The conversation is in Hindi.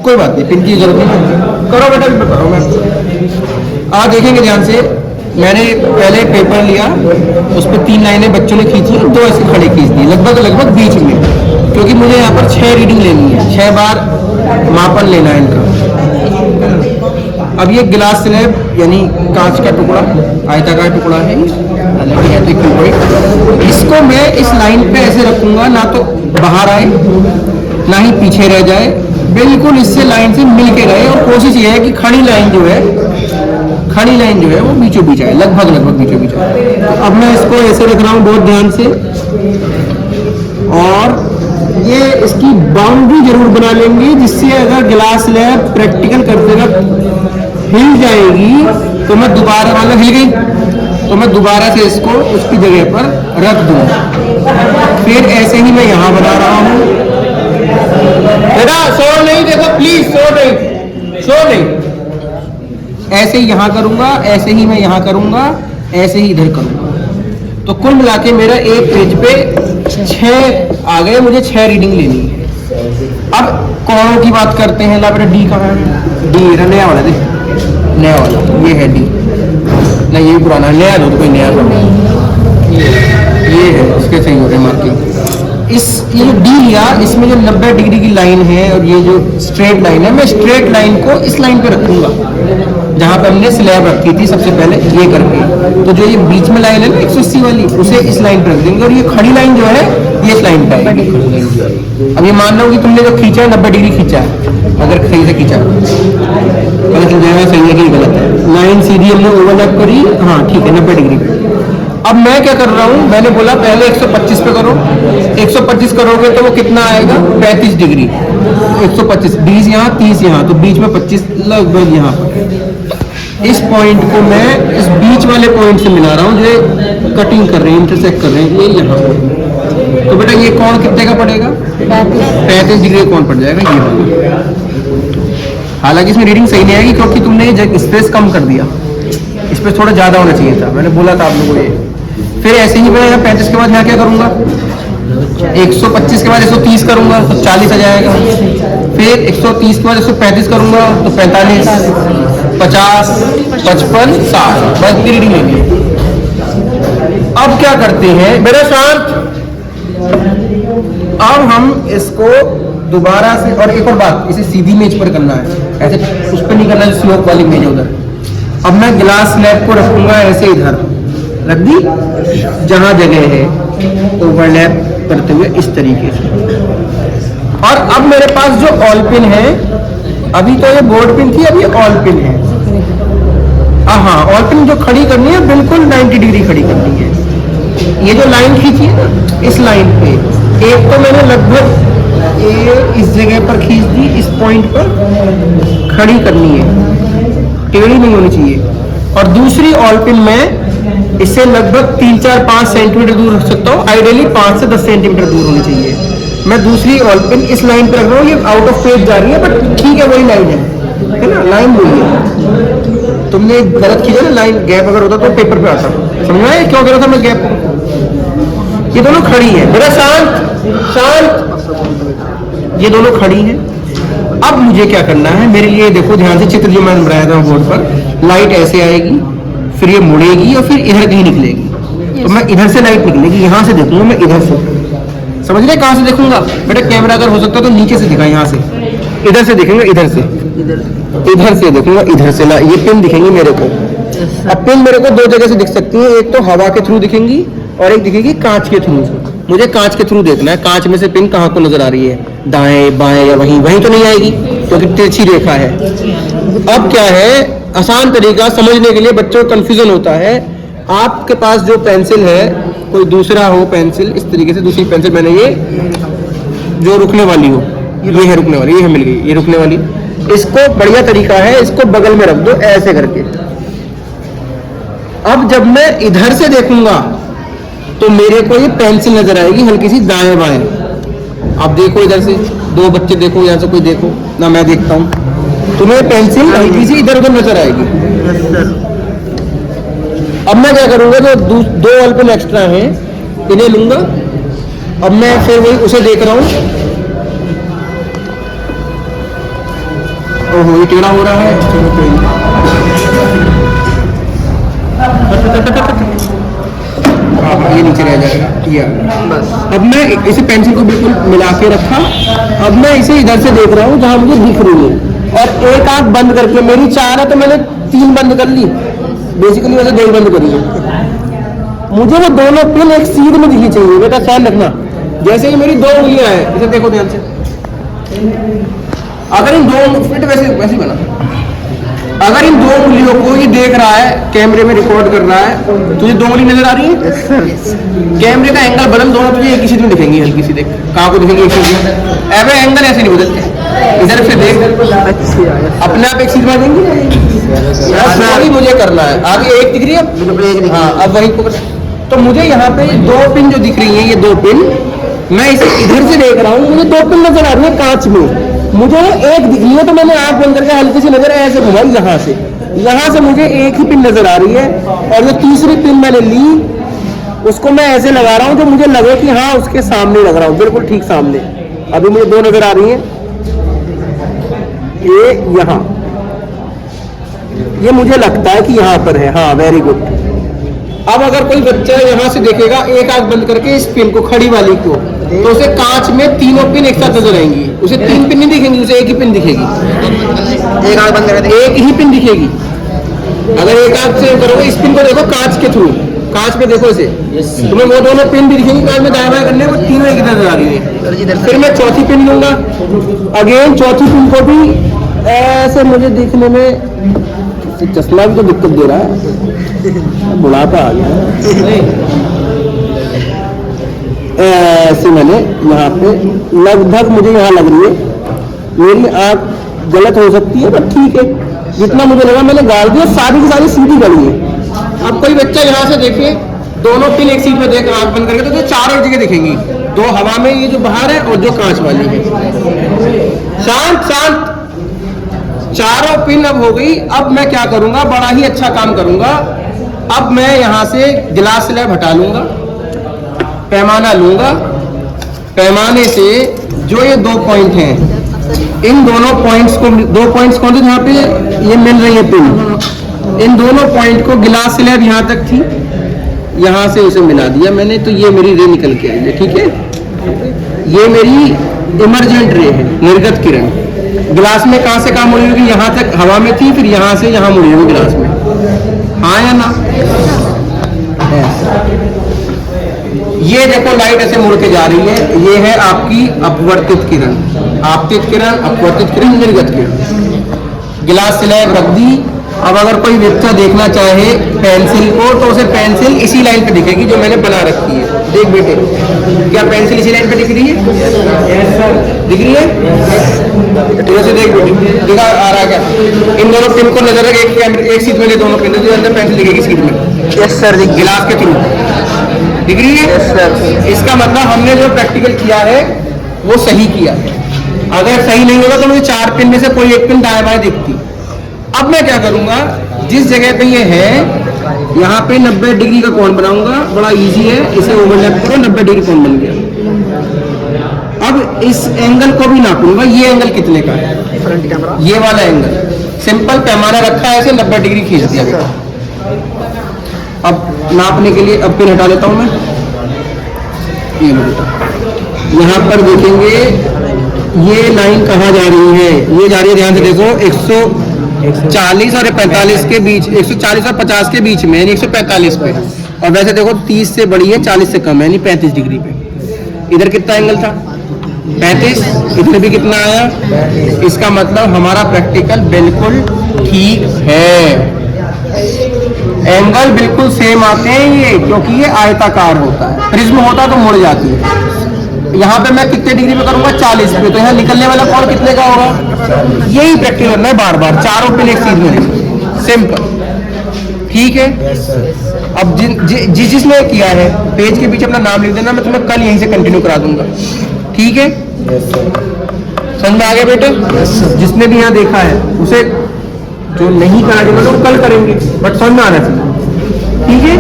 कोई बात नहीं, पिन की जरूरत नहीं, करो बेटा, करो। मैं आज देखेंगे ध्यान से। मैंने पहले पेपर लिया, उस पर 3 लाइनें बच्चों ने खींची, 2 ऐसे खड़े खींच दी, लगभग बीच में, क्योंकि मुझे यहाँ पर 6 रीडिंग लेनी है, 6 बार मापन लेना है इनका। अब ये गिलास स्लैब यानी कांच का टुकड़ा, आयताकार टुकड़ा है, इसको मैं इस लाइन पे ऐसे रखूंगा, ना तो बाहर आए ना ही पीछे रह जाए, बिल्कुल इससे लाइन से मिल के रहे। और कोशिश ये है कि खड़ी लाइन जो है वो बीचों बीच आए, लगभग बीचों बीच आए। तो अब मैं इसको ऐसे रख रहा हूँ बहुत ध्यान से, और ये इसकी बाउंड्री जरूर बना लेंगे, जिससे अगर गिलास स्लैब प्रैक्टिकल करते वक्त हिल जाएगी तो मैं दोबारा, मतलब हिल गई तो मैं दोबारा से इसको उसकी जगह पर रख दूँ। फिर ऐसे ही मैं यहाँ बना रहा हूँ। बेटा शोर नहीं, देखो प्लीज, शोर नहीं। ऐसे ही यहाँ करूंगा, ऐसे ही मैं यहाँ करूंगा, ऐसे ही इधर करूंगा। तो कुल मिला के मेरा एक पेज पे 6 आ गए, मुझे 6 रीडिंग लेनी है। अब कोणों की बात करते हैं। ला बेटा डी कहाँ है? डी नया वाला दे, नया वाला ये है डी, नहीं ये पुराना, नया दो तो कोई नया दो, ये है, इसके सही हो रहे मार्किंग। ये जो डी लिया, इसमें जो 90 डिग्री की लाइन है और ये जो स्ट्रेट लाइन है, मैं स्ट्रेट लाइन को इस लाइन पे रखूंगा जहाँ पे हमने स्लैब रखी थी सबसे पहले, ये करके। तो जो ये बीच में लाइन है ना 180 वाली, उसे इस लाइन पे रख देंगे, और ये खड़ी लाइन जो है ये इस लाइन पे आएगी। अब ये मान लो कि तुमने जो खींचा है 90 डिग्री खींचा है, अगर सही से खींचा, पता चल जाएगा सही है कि गलत है। लाइन सीधी हमने ओवरलैप करी, हाँ ठीक है, 90 डिग्री पे। अब मैं क्या कर रहा हूँ, मैंने बोला पहले 125 पे करो, 125 करोगे तो वो कितना आएगा, 35 डिग्री। 125, 20 यहाँ, 30 यहाँ, तो बीच में 25 लगभग यहाँ पर। इस पॉइंट को मैं इस बीच वाले पॉइंट से मिला रहा हूँ, जो कटिंग कर रहे हैं, इंटरसेक्ट कर रहे हैं, ये यहाँ पर। तो बेटा ये कोण कितने का पड़ेगा? 35 डिग्री का कोण पड़ जाएगा ये। हालांकि इसमें रीडिंग सही नहीं आएगी, क्योंकि तुमने स्पेस कम कर दिया, इस पर थोड़ा ज्यादा होना चाहिए था, मैंने बोला था आप लोगों को ये। फिर ऐसे ही मैं 35 के बाद यहाँ क्या करूंगा, 125 के बाद 130 करूंगा तो 40 आ जाएगा। फिर 130 के बाद 135 करूंगा तो 45, 50, 55, 60, बस रीडिंग लेंगे। अब क्या करते हैं मेरे साथ, अब हम इसको दोबारा से, और एक और बात, इसे सीधी मेज पर करना है, ऐसे उस पर नहीं करना है स्लोप वाली मेज उधर। अब मैं गिलास स्लैब को रखूंगा ऐसे, इधर रख दी जहां जगह है, ओवरलैप करते हुए इस तरीके से। और अब मेरे पास जो ऑल पिन है, अभी तो ये बोर्ड पिन थी, अभी ऑल पिन है। हाँ, ऑल पिन जो खड़ी करनी है बिल्कुल 90 डिग्री खड़ी करनी है। ये जो लाइन खींची है ना, इस लाइन पे एक तो मैंने लगभग इस जगह पर खींच दी, इस पॉइंट पर खड़ी करनी है, टेढ़ी नहीं होनी चाहिए। और दूसरी ऑल पिन में इससे लगभग 3, 4, 5 सेंटीमीटर दूर रख सकता हूँ, आइडियली 5 से 10 सेंटीमीटर दूर होनी चाहिए। मैं दूसरी ऑल पिन इस लाइन पे रख रहा हूँ, ये आउट ऑफ फेज जा रही है, बट ठीक है, वही लाइन है ना, लाइन वही है। तुमने गलत खींचा ना, लाइन गैप अगर होता तो पेपर पे आता, समझ में आया क्यों कह रहा था मैं गैप? ये दोनों खड़ी है, मेरा शांत, ये दोनों खड़ी हैं। अब मुझे क्या करना है, मेरे लिए देखो ध्यान से चित्र जो मैंने बनाया था बोर्ड पर, लाइट ऐसे आएगी, फिर ये मुड़ेगी और फिर इधर कहीं निकलेगी। तो मैं इधर से लाइट निकलेगी, यहाँ से देखूंगा मैं, इधर से, समझ रहे कहाँ से देखूंगा बेटा? कैमरा अगर हो सकता तो नीचे से दिखा, यहाँ से, इधर से देखेंगे, इधर से देखूंगा, इधर से ये पिन दिखेंगी मेरे को। अब पिन मेरे को 2 जगह से दिख सकती है, एक तो हवा के थ्रू दिखेंगी और एक दिखेगी कांच के थ्रू। मुझे कांच के थ्रू देखना है, कांच में से पिन कहाँ को नजर आ रही है, दाएं बाएं या वहीं तो नहीं आएगी, क्योंकि तिरछी रेखा है। अब क्या है, आसान तरीका समझने के लिए, बच्चों को कंफ्यूजन होता है। आपके पास जो पेंसिल है, कोई दूसरा हो पेंसिल, इस तरीके से दूसरी पेंसिल, मैंने ये जो रुकने वाली हो, ये है रुकने वाली, ये है मिल गई, ये रुकने वाली। इसको बढ़िया तरीका है, इसको बगल में रख दो ऐसे करके। अब जब मैं इधर से देखूंगा तो मेरे को ये पेंसिल नजर आएगी हल्की सी दाएं बाएं। आप देखो इधर से, 2 बच्चे देखो, यहाँ से कोई देखो ना, मैं देखता हूँ, तुम्हें पेंसिल हल्की सी इधर उधर नजर आएगी। अब मैं क्या करूंगा, जो 2 ऑल पिन एक्स्ट्रा हैं इन्हें लूंगा। अब मैं फिर वही उसे देख रहा हूँ, ओहो ये टेढ़ा हो रहा है, चलो कोई नहीं। हाँ ये नीचे रह जाएगा, ये बस। अब मैं इसे पेंसिल को बिल्कुल मिला के रखा, अब मैं इसे इधर से देख रहा हूँ जहाँ मुझे दिख रही है, और एक आंख बंद करके, मेरी 4 है तो मैंने 3 बंद कर ली, बेसिकली वैसे 2 बंद करी है। मुझे वो दोनों पिन एक सीध में दिखनी चाहिए बेटा, ख्याल रखना। जैसे ही मेरी 2 उंगलियां हैं, इसे देखो ध्यान से, अगर इन 2 फिट वैसे बना, अगर इन 2 उंगलियों को ये देख रहा है, कैमरे में रिकॉर्ड कर रहा है, तुझे 2 उंगली नजर आ रही है? कैमरे का एंगल बदल, दोनों तुझे एक ही चीज में दिखेंगी, हल्की सी देख, कहाँ को दिखेंगी, एक चीज में। ऐसे एंगल ऐसे नहीं बदलते, इधर से देख, अपने आप एक चीज में देंगे। मुझे करना है, आगे एक दिख रही है, हाँ अब वही को। तो मुझे यहाँ पे 2 पिन जो दिख रही है, ये 2 पिन, मैं इसे इधर से देख रहा हूँ, मुझे 2 पिन नजर आ रही है कांच में, मुझे एक दिख रही है, तो मैंने आंख बंद करके हल्की सी नजर ऐसे घुमाई, यहाँ से मुझे एक ही पिन नजर आ रही है, और जो तीसरी पिन मैंने ली उसको मैं ऐसे लगा रहा हूँ जो मुझे लगे कि हाँ उसके सामने लग रहा हूँ, बिल्कुल ठीक सामने। अभी मुझे 2 नजर आ रही है, ये यहाँ, ये मुझे लगता है कि यहाँ पर है, हाँ वेरी गुड। अब अगर कोई बच्चा यहाँ से देखेगा एक आंख बंद करके इस पिन को, खड़ी वाली को, तो उसे कांच में तीनों पिन एक साथ नजर आएंगी, उसे 3 पिन नहीं दिखेंगी, उसे एक ही पिन दिखेगी, एक आंख बंद करके एक ही पिन दिखेगी। अगर एक आंख से करोगे, इस पिन को देखो कांच के थ्रू, कांच में देखो इसे, तुम्हें वो दोनों पिन भी दिखेंगी, कांच में दाएं बाएं करने, वो तीनों एक नजर आ रही है। फिर मैं चौथी पिन लूंगा, अगेन चौथी पिन को भी ऐसे मुझे दिखने में, चश्मा भी तो दिक्कत दे रहा है, बुढ़ापा आ गया। ऐसे मैंने यहाँ पे लगभग, मुझे यहाँ लग रही है, मेरी आँख गलत हो सकती है, पर ठीक है, जितना मुझे लगा मैंने गाड़ दिया, सारी की सारी सीधी गड़ी है। अब कोई बच्चा यहाँ से देखे, दोनों पिन एक सीट में देख, आँख बंद करके, तो 4 जगह दिखेंगी, 2 हवा में, ये जो बाहर है, और जो कांच वाली है। शांत शांत, 4 पिन अब हो गई। अब मैं क्या करूंगा, बड़ा ही अच्छा काम करूंगा। अब मैं यहाँ से गिलास स्लैब हटा लूंगा, पैमाना लूंगा, पैमाने से जो ये 2 पॉइंट हैं, इन दोनों पॉइंट्स को, 2 पॉइंट्स कौन से जहाँ पे ये मिल रही है पिन, इन दोनों पॉइंट को, गिलास स्लैब यहाँ तक थी, यहाँ से उसे मिला दिया मैंने, तो ये मेरी रे निकल के आई है, ठीक है। ये मेरी इमरजेंट रे है, निर्गत किरण। गिलास में कहां से कहां मुड़ी होगी, यहाँ तक हवा में थी, फिर यहाँ से यहाँ मुड़ी होगी गिलास में, हाँ या ना। ये देखो लाइट ऐसे मुड़ के जा रही है, ये है आपकी अपवर्तित किरण, आपतित किरण, अपवर्तित किरण, निर्गत किरण। गिलास स्लैब रख दी। अब अगर कोई बच्चा देखना चाहे पेंसिल को, तो उसे पेंसिल इसी लाइन पे दिखेगी जो मैंने बना रखी है। देख बेटे, क्या पेंसिल इसी लाइन पे दिख रही है? दिख रही है? से देख बेटे, दिखा आ रहा है क्या? इन दोनों पिन को नजर रख, एक सीट में दोनों पिन, जो अंदर पेंसिल दिखेगी सीट में। यस सर, गिलास के थ्रू दिख रही है? Yes sir. इसका मतलब हमने जो प्रैक्टिकल किया है वो सही किया है। अगर सही नहीं होगा तो मुझे 4 पिन में से कोई एक पिन दाएं बाएं दिखती। अब मैं क्या करूंगा, जिस जगह पे ये है यहाँ पे 90 डिग्री का कोण बनाऊंगा, बड़ा इजी है, इसे ओवरलैप करो, 90 डिग्री कोण बन गया। अब इस एंगल को भी नापूंगा, ये एंगल कितने का है, ये वाला एंगल, सिंपल पैमाना रखा है, ऐसे 90 डिग्री खींच दिया। अब नापने के लिए अब पिन हटा लेता हूं मैं, ये यहाँ पर देखेंगे ये लाइन कहाँ जा रही है, ये जा रही है, ध्यान से देखो, 140 और 45 के बीच, 140 और 50 के बीच में, यानी 145 पे। और वैसे देखो 30 से बड़ी है, 40 से कम है, यानी 35 डिग्री पे। इधर कितना एंगल था, 35, इधर भी कितना आया, इसका मतलब हमारा प्रैक्टिकल बिल्कुल ठीक है, एंगल बिल्कुल सेम आते हैं ये, क्योंकि ये आयताकार होता है, प्रिज्म होता तो मुड़ जाती है। यहाँ पे मैं कितने डिग्री पे करूंगा, 40 पे, तो यहाँ निकलने वाला कोण कितने का होगा, यही प्रैक्टिस करना है बार बार, 4 पिन एक सीध में, सिंपल, ठीक है। अब जिसने किया है पेज के पीछे अपना नाम लिख देना, मैं तुम्हें कल यहीं से कंटिन्यू करा दूंगा, ठीक है। समझ में आ गया बेटे? जिसने भी यहाँ देखा है उसे, जो नहीं करा जाएगा तो कल करेंगे, बट समझ में आना चाहिए, ठीक है।